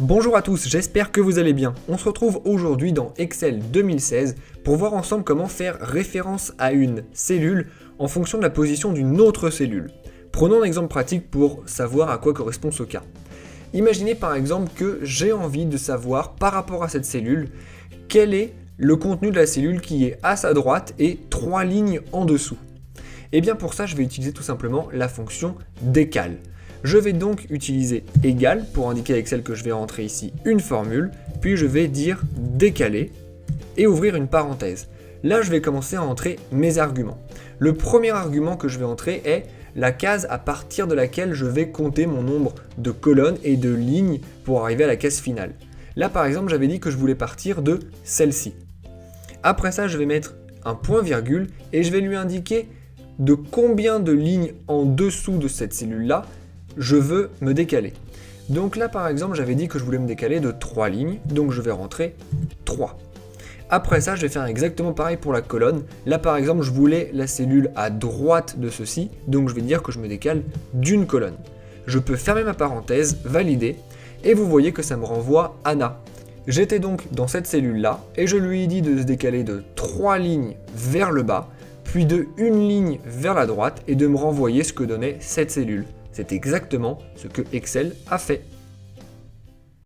Bonjour à tous, j'espère que vous allez bien. On se retrouve aujourd'hui dans Excel 2016 pour voir ensemble comment faire référence à une cellule en fonction de la position d'une autre cellule. Prenons un exemple pratique pour savoir à quoi correspond ce cas. Imaginez par exemple que j'ai envie de savoir par rapport à cette cellule quel est le contenu de la cellule qui est à sa droite et 3 lignes en dessous. Et bien pour ça je vais utiliser tout simplement la fonction décale. Je vais donc utiliser égal pour indiquer à Excel que je vais rentrer ici une formule, puis je vais dire décaler et ouvrir une parenthèse. Là, je vais commencer à entrer mes arguments. Le premier argument que je vais entrer est la case à partir de laquelle je vais compter mon nombre de colonnes et de lignes pour arriver à la case finale. Là, par exemple, j'avais dit que je voulais partir de celle-ci. Après ça, je vais mettre un point-virgule et je vais lui indiquer de combien de lignes en dessous de cette cellule-là je veux me décaler. Donc là par exemple j'avais dit que je voulais me décaler de 3 lignes, donc je vais rentrer 3. Après ça je vais faire exactement pareil pour la colonne. Là par exemple je voulais la cellule à droite de ceci, donc je vais dire que je me décale d'une colonne. Je peux fermer ma parenthèse, valider, et vous voyez que ça me renvoie Anna. J'étais donc dans cette cellule là, et je lui ai dit de se décaler de 3 lignes vers le bas, puis de 1 ligne vers la droite, et de me renvoyer ce que donnait cette cellule. C'est exactement ce que Excel a fait.